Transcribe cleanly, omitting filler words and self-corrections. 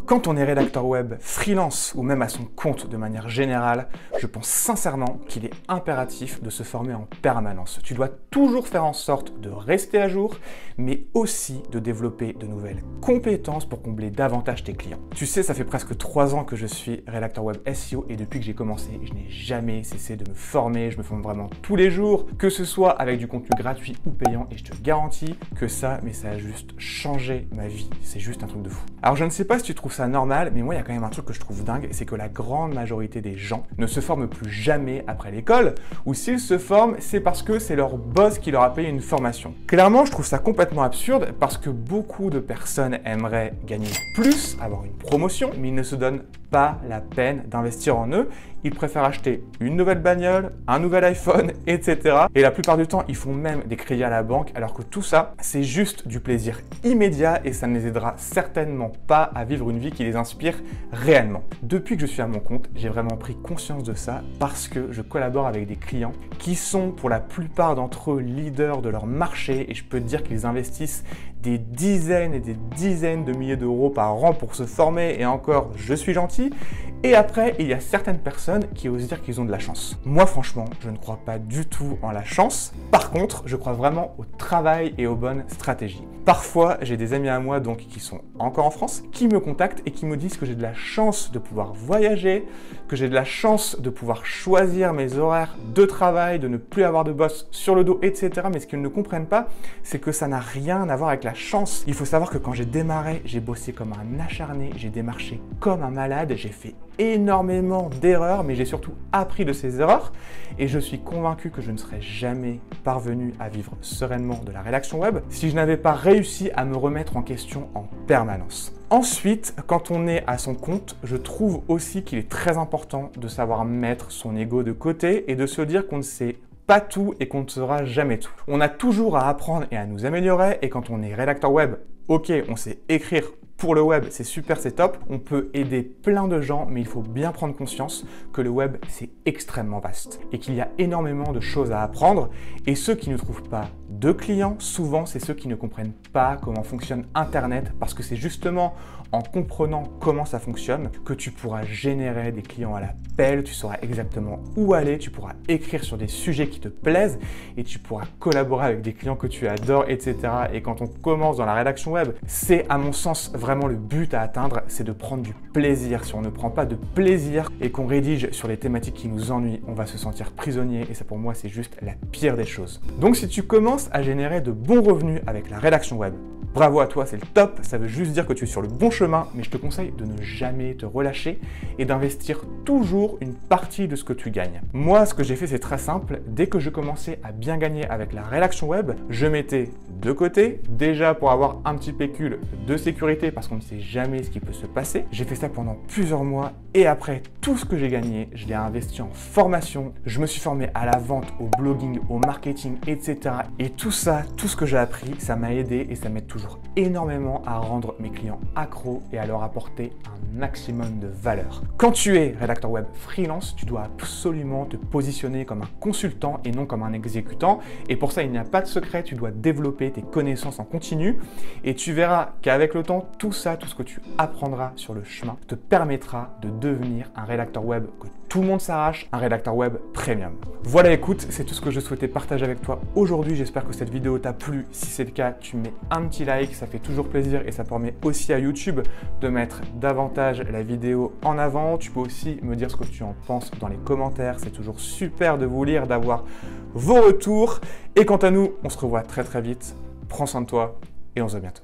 Quand on est rédacteur web, freelance ou même à son compte de manière générale, je pense sincèrement qu'il est impératif de se former en permanence. Tu dois toujours faire en sorte de rester à jour, mais aussi de développer de nouvelles compétences pour combler davantage tes clients. Tu sais, ça fait presque 3 ans que je suis rédacteur web SEO et depuis que j'ai commencé, je n'ai jamais cessé de me former. Je me forme vraiment tous les jours, que ce soit avec du contenu gratuit ou payant, et je te garantis que ça a juste changé ma vie. C'est juste un truc de fou. Alors je ne sais pas si tu trouves ça normal, mais moi il y a quand même un truc que je trouve dingue, c'est que la grande majorité des gens ne se forment plus jamais après l'école, ou s'ils se forment, c'est parce que c'est leur boss qui leur a payé une formation. Clairement, je trouve ça complètement absurde parce que beaucoup de personnes aimeraient gagner plus, avoir une promotion, mais ils ne se donnent pas la peine d'investir en eux. Ils préfèrent acheter une nouvelle bagnole, un nouvel iPhone, etc. Et la plupart du temps, ils font même des crédits à la banque, alors que tout ça, c'est juste du plaisir immédiat et ça ne les aidera certainement pas à vivre une vie qui les inspire réellement. Depuis que je suis à mon compte, j'ai vraiment pris conscience de ça parce que je collabore avec des clients qui sont pour la plupart d'entre eux leaders de leur marché et je peux te dire qu'ils investissent des dizaines et des dizaines de milliers d'euros par an pour se former et encore, je suis gentil. Et après, il y a certaines personnes qui osent dire qu'ils ont de la chance. Moi, franchement, je ne crois pas du tout en la chance. Par contre, je crois vraiment au travail et aux bonnes stratégies. Parfois, j'ai des amis à moi donc qui sont encore en France, qui me contactent et qui me disent que j'ai de la chance de pouvoir voyager, que j'ai de la chance de pouvoir choisir mes horaires de travail, de ne plus avoir de boss sur le dos, etc. Mais ce qu'ils ne comprennent pas, c'est que ça n'a rien à voir avec la chance. Il faut savoir que quand j'ai démarré, j'ai bossé comme un acharné, j'ai démarché comme un malade, j'ai fait énormément d'erreurs, mais j'ai surtout appris de ces erreurs et je suis convaincu que je ne serais jamais parvenu à vivre sereinement de la rédaction web si je n'avais pas réussi à me remettre en question en permanence. Ensuite, quand on est à son compte, je trouve aussi qu'il est très important de savoir mettre son ego de côté et de se dire qu'on ne sait pas tout et qu'on ne saura jamais tout. On a toujours à apprendre et à nous améliorer et quand on est rédacteur web, ok, on sait écrire pour le web, c'est super, c'est top. On peut aider plein de gens, mais il faut bien prendre conscience que le web, c'est extrêmement vaste et qu'il y a énormément de choses à apprendre. Et ceux qui ne trouvent pas de clients, souvent, c'est ceux qui ne comprennent pas comment fonctionne Internet parce que c'est justement en comprenant comment ça fonctionne que tu pourras générer des clients à l'appel, tu sauras exactement où aller, tu pourras écrire sur des sujets qui te plaisent et tu pourras collaborer avec des clients que tu adores, etc. Et quand on commence dans la rédaction web, c'est à mon sens vraiment le but à atteindre, c'est de prendre du plaisir. Si on ne prend pas de plaisir et qu'on rédige sur les thématiques qui nous ennuient, on va se sentir prisonnier et ça pour moi c'est juste la pire des choses. Donc si tu commences à générer de bons revenus avec la rédaction web, bravo à toi, c'est le top, ça veut juste dire que tu es sur le bon chemin, mais je te conseille de ne jamais te relâcher et d'investir toujours une partie de ce que tu gagnes. Moi, ce que j'ai fait, c'est très simple. Dès que je commençais à bien gagner avec la rédaction web, je mettais de côté, déjà pour avoir un petit pécule de sécurité parce qu'on ne sait jamais ce qui peut se passer. J'ai fait ça pendant plusieurs mois et après, tout ce que j'ai gagné, je l'ai investi en formation. Je me suis formé à la vente, au blogging, au marketing, etc. Et tout ça, tout ce que j'ai appris, ça m'a aidé et ça m'aide toujours énormément à rendre mes clients accros et à leur apporter un maximum de valeur. Quand tu es rédacteur web freelance, tu dois absolument te positionner comme un consultant et non comme un exécutant. Et pour ça, il n'y a pas de secret, tu dois développer tes connaissances en continu et tu verras qu'avec le temps, tout ça, tout ce que tu apprendras sur le chemin te permettra de devenir un rédacteur web que tout le monde s'arrache, un rédacteur web premium. Voilà, écoute, c'est tout ce que je souhaitais partager avec toi aujourd'hui. J'espère que cette vidéo t'a plu. Si c'est le cas, tu mets un petit like, ça fait toujours plaisir et ça permet aussi à YouTube de mettre davantage la vidéo en avant. Tu peux aussi me dire ce que tu en penses dans les commentaires. C'est toujours super de vous lire, d'avoir vos retours. Et quant à nous, on se revoit très très vite. Prends soin de toi et on se voit bientôt.